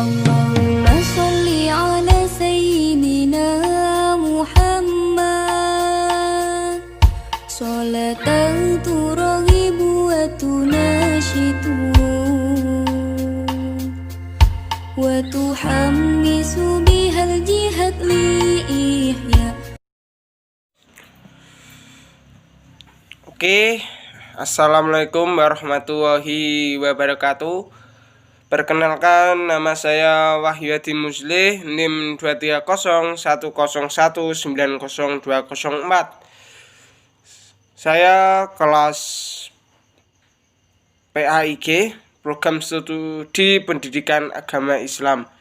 Allahumma sholli ala sayyidina Muhammad sholatan turaghibu wa tunashitu wa tuhammisu bihal jihad li ihya. Oke, assalamualaikum warahmatullahi wabarakatuh. Perkenalkan, nama saya Wahyudi Muslih, NIM 23010190204. Saya kelas PAIG, Program Studi Pendidikan Agama Islam.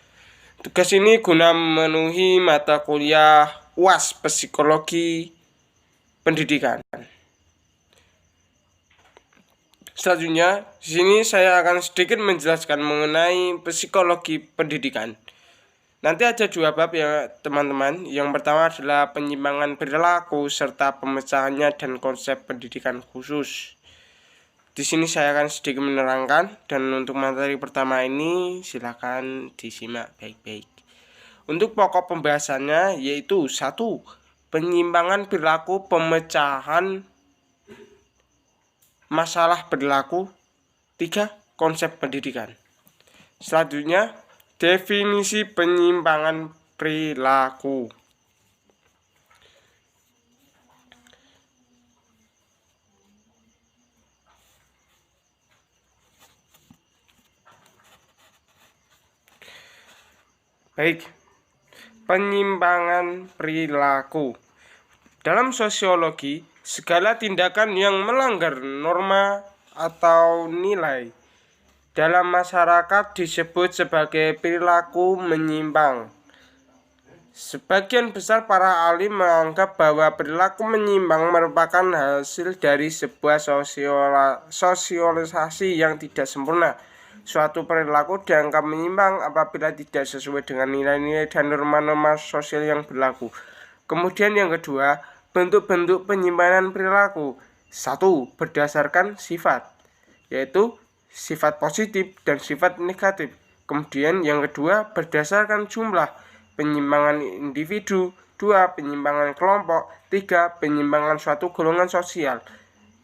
Tugas ini guna memenuhi mata kuliah UAS Psikologi Pendidikan. Selanjutnya, di sini saya akan sedikit menjelaskan mengenai psikologi pendidikan. Nanti ada dua bab ya teman-teman. Yang pertama adalah penyimpangan perilaku serta pemecahannya dan konsep pendidikan khusus. Di sini saya akan sedikit menerangkan, dan untuk materi pertama ini silakan disimak baik-baik. Untuk pokok pembahasannya yaitu 1. Penyimpangan perilaku, pemecahan masalah perilaku. 3. Konsep pendidikan. Selanjutnya, definisi penyimpangan perilaku. Baik, penyimpangan perilaku. Dalam sosiologi, segala tindakan yang melanggar norma atau nilai dalam masyarakat disebut sebagai perilaku menyimpang. Sebagian besar para ahli menganggap bahwa perilaku menyimpang merupakan hasil dari sebuah sosialisasi yang tidak sempurna. Suatu perilaku dianggap menyimpang apabila tidak sesuai dengan nilai-nilai dan norma-norma sosial yang berlaku. Kemudian yang kedua, bentuk-bentuk penyimpangan perilaku. 1. Berdasarkan sifat, yaitu sifat positif dan sifat negatif. Kemudian yang kedua, berdasarkan jumlah, penyimpangan individu. 2. Penyimpangan kelompok. 3. Penyimpangan suatu golongan sosial.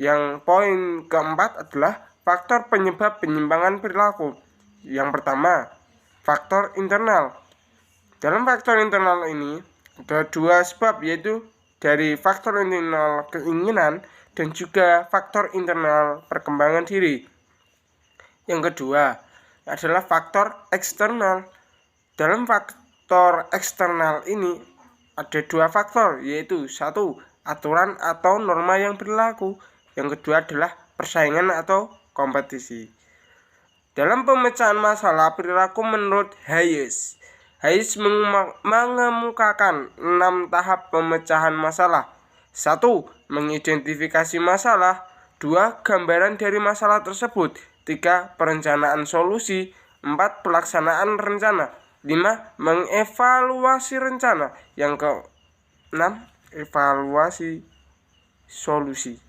Yang poin keempat adalah faktor penyebab penyimpangan perilaku. Yang pertama, faktor internal. Dalam faktor internal ini ada dua sebab, yaitu dari faktor internal keinginan dan juga faktor internal perkembangan diri. Yang kedua adalah faktor eksternal. Dalam faktor eksternal ini ada dua faktor, yaitu 1. Aturan atau norma yang berlaku. Yang kedua adalah persaingan atau kompetisi. Dalam pemecahan masalah perilaku menurut Hayes mengemukakan 6 tahap pemecahan masalah. 1. Mengidentifikasi masalah. 2. Gambaran dari masalah tersebut. 3. Perencanaan solusi. 4. Pelaksanaan rencana. 5. Mengevaluasi rencana. Yang ke-6, evaluasi solusi.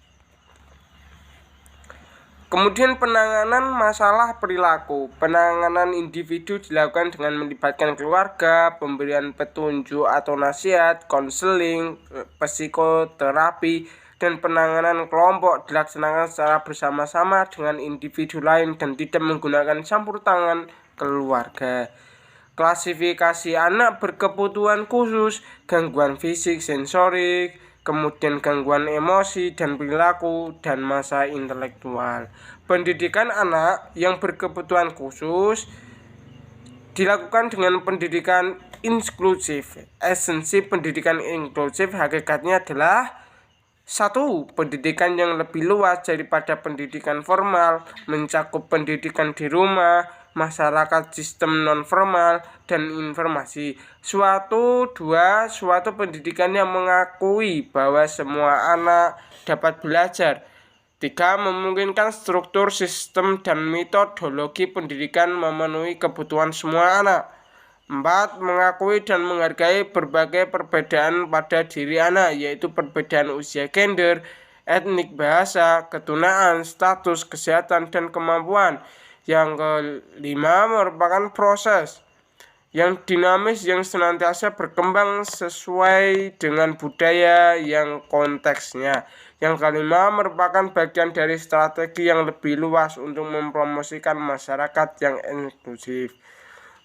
Kemudian penanganan masalah perilaku. Penanganan individu dilakukan dengan melibatkan keluarga, pemberian petunjuk atau nasihat, konseling, psikoterapi, dan penanganan kelompok dilaksanakan secara bersama-sama dengan individu lain dan tidak menggunakan campur tangan keluarga. Klasifikasi anak berkebutuhan khusus, gangguan fisik sensorik, kemudian gangguan emosi dan perilaku, dan masa intelektual. Pendidikan anak yang berkebutuhan khusus dilakukan dengan pendidikan inklusif. Esensi pendidikan inklusif hakikatnya adalah 1. Pendidikan yang lebih luas daripada pendidikan formal, mencakup pendidikan di rumah, masyarakat, sistem non-formal, dan informasi. 2. Suatu pendidikan yang mengakui bahwa semua anak dapat belajar. 3. Memungkinkan struktur, sistem, dan metodologi pendidikan memenuhi kebutuhan semua anak. 4. Mengakui dan menghargai berbagai perbedaan pada diri anak, yaitu perbedaan usia, gender, etnik, bahasa, keturunan, status, kesehatan, dan kemampuan. Yang kelima merupakan proses yang dinamis yang senantiasa berkembang sesuai dengan budaya yang konteksnya. Yang kelima, merupakan bagian dari strategi yang lebih luas untuk mempromosikan masyarakat yang inklusif.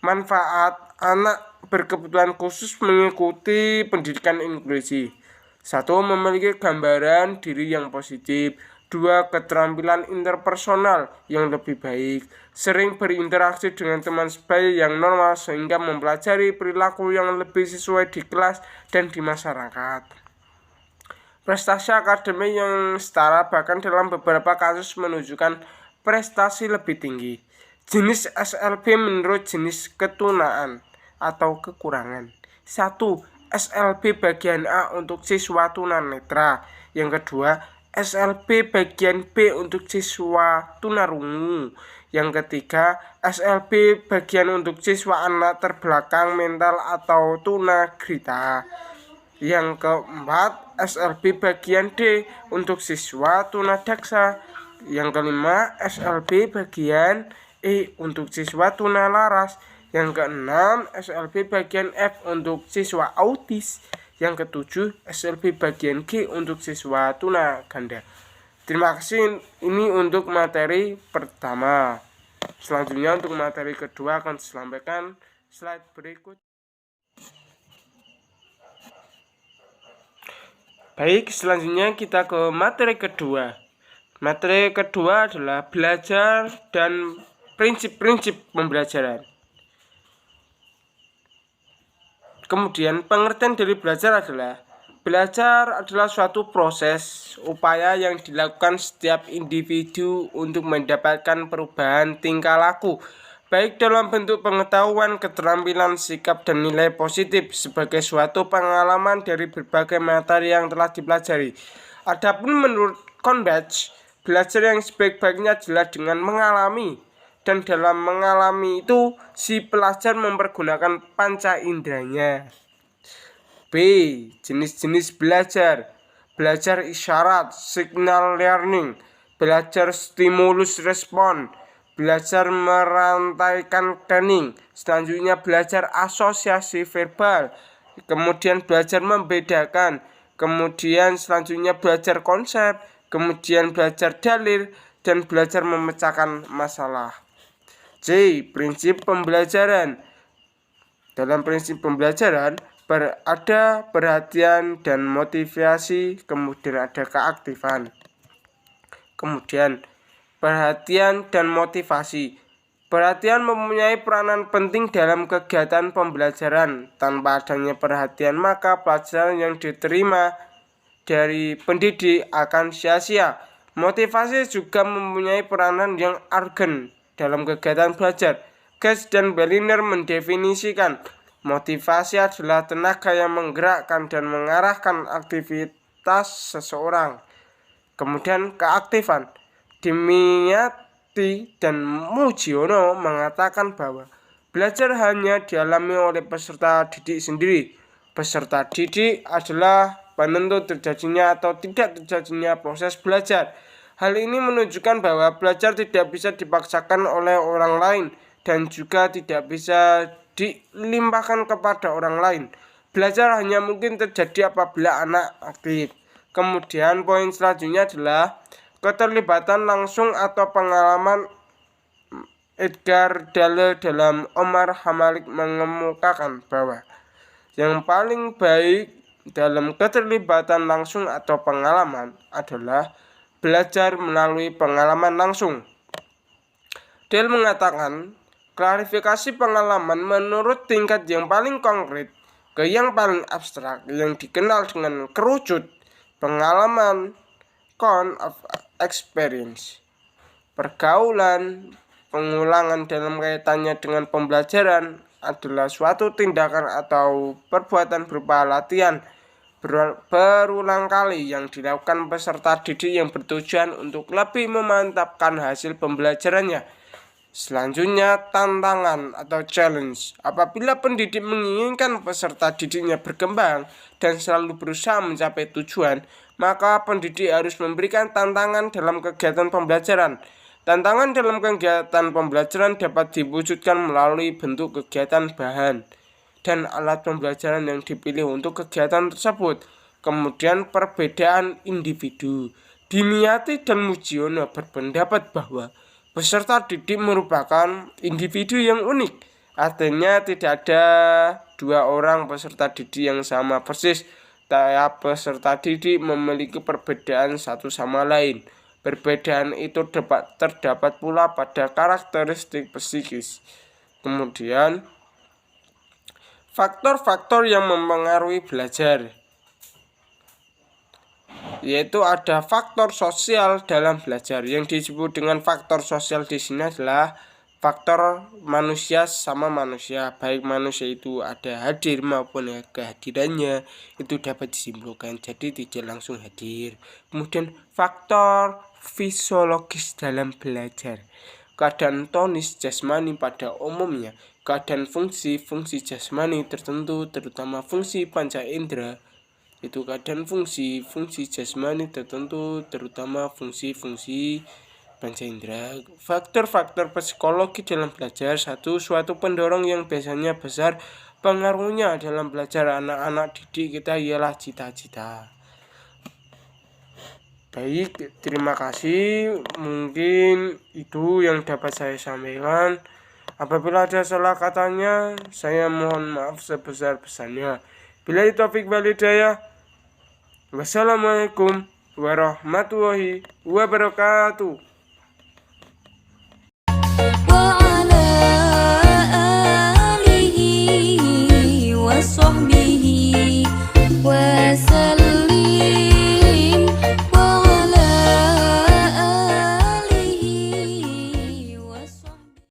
Manfaat anak berkebutuhan khusus mengikuti pendidikan inklusi. 1. Memiliki gambaran diri yang positif. 2. Keterampilan interpersonal yang lebih baik. Sering berinteraksi dengan teman sebaya yang normal sehingga mempelajari perilaku yang lebih sesuai di kelas dan di masyarakat. Prestasi akademik yang setara bahkan dalam beberapa kasus menunjukkan prestasi lebih tinggi. Jenis SLB menurut jenis ketunaan atau kekurangan. 1. SLB bagian A untuk siswa tunanetra. Yang kedua, SLB bagian B untuk siswa tunarungu. Yang ketiga, SLB bagian untuk siswa anak terbelakang mental atau tunagrita. Yang keempat, SLB bagian D untuk siswa tunadaksa. Yang kelima, SLB bagian E untuk siswa tunalaras. Yang keenam, SLB bagian F untuk siswa autis. Yang ketujuh, SLB bagian G untuk siswa tunaganda. Terima kasih, ini untuk materi pertama. Selanjutnya untuk materi kedua akan disampaikan slide berikut. Baik, selanjutnya kita ke materi kedua. Materi kedua adalah belajar dan prinsip-prinsip pembelajaran. Kemudian pengertian dari belajar adalah suatu proses upaya yang dilakukan setiap individu untuk mendapatkan perubahan tingkah laku, baik dalam bentuk pengetahuan, keterampilan, sikap, dan nilai positif sebagai suatu pengalaman dari berbagai materi yang telah dipelajari. Adapun menurut Conbatch, belajar yang sebaik-baiknya adalah dengan mengalami. Dan dalam mengalami itu, si pelajar mempergunakan panca inderanya. B. Jenis-jenis belajar. Belajar isyarat, signal learning. Belajar stimulus respon. Belajar merantaikan learning. Selanjutnya belajar asosiasi verbal. Kemudian belajar membedakan. Kemudian selanjutnya belajar konsep. Kemudian belajar dalil. Dan belajar memecahkan masalah. C. Prinsip pembelajaran. Dalam prinsip pembelajaran ada perhatian dan motivasi, kemudian ada keaktifan. Kemudian perhatian dan motivasi. Perhatian mempunyai peranan penting dalam kegiatan pembelajaran. Tanpa adanya perhatian, maka pelajaran yang diterima dari pendidik akan sia-sia. Motivasi juga mempunyai peranan yang urgen dalam kegiatan belajar. Guest dan Berliner mendefinisikan motivasi adalah tenaga yang menggerakkan dan mengarahkan aktivitas seseorang. Kemudian keaktifan. Dimyati dan Mujiono mengatakan bahwa belajar hanya dialami oleh peserta didik sendiri. Peserta didik adalah penentu terjadinya atau tidak terjadinya proses belajar. Hal ini menunjukkan bahwa belajar tidak bisa dipaksakan oleh orang lain dan juga tidak bisa dilimpahkan kepada orang lain. Belajar hanya mungkin terjadi apabila anak aktif. Kemudian poin selanjutnya adalah keterlibatan langsung atau pengalaman. Edgar Dale dalam Omar Hamalik mengemukakan bahwa yang paling baik dalam keterlibatan langsung atau pengalaman adalah belajar melalui pengalaman langsung. Dale mengatakan, klarifikasi pengalaman menurut tingkat yang paling konkret ke yang paling abstrak yang dikenal dengan kerucut pengalaman count of experience. Pergaulan pengulangan dalam kaitannya dengan pembelajaran adalah suatu tindakan atau perbuatan berupa latihan berulang kali yang dilakukan peserta didik yang bertujuan untuk lebih memantapkan hasil pembelajarannya. Selanjutnya, tantangan atau challenge. Apabila pendidik menginginkan peserta didiknya berkembang dan selalu berusaha mencapai tujuan, maka pendidik harus memberikan tantangan dalam kegiatan pembelajaran. Tantangan dalam kegiatan pembelajaran dapat diwujudkan melalui bentuk kegiatan bahan dan alat pembelajaran yang dipilih untuk kegiatan tersebut. Kemudian perbedaan individu. Dimyati dan Mujiono berpendapat bahwa peserta didik merupakan individu yang unik. Artinya tidak ada dua orang peserta didik yang sama persis. Tiap peserta didik memiliki perbedaan satu sama lain. Perbedaan itu terdapat pula pada karakteristik psikis. Kemudian, faktor-faktor yang mempengaruhi belajar, yaitu ada faktor sosial dalam belajar. Yang disebut dengan faktor sosial di sini adalah faktor manusia sama manusia, baik manusia itu ada hadir maupun kehadirannya itu dapat disimpulkan, jadi tidak langsung hadir. Kemudian faktor fisiologis dalam belajar, keadaan tonis jasmani pada umumnya, keadaan fungsi jasmani tertentu terutama fungsi panca indera, itu keadaan fungsi jasmani tertentu terutama fungsi panca indera. Faktor-faktor psikologi dalam belajar, suatu pendorong yang biasanya besar pengaruhnya dalam belajar anak-anak didik kita ialah cita-cita. Baik, terima kasih. Mungkin itu yang dapat saya sampaikan. Apabila ada salah katanya, saya mohon maaf sebesar-besarnya. Billahi taufik wal hidayah. Wassalamualaikum warahmatullahi wabarakatuh.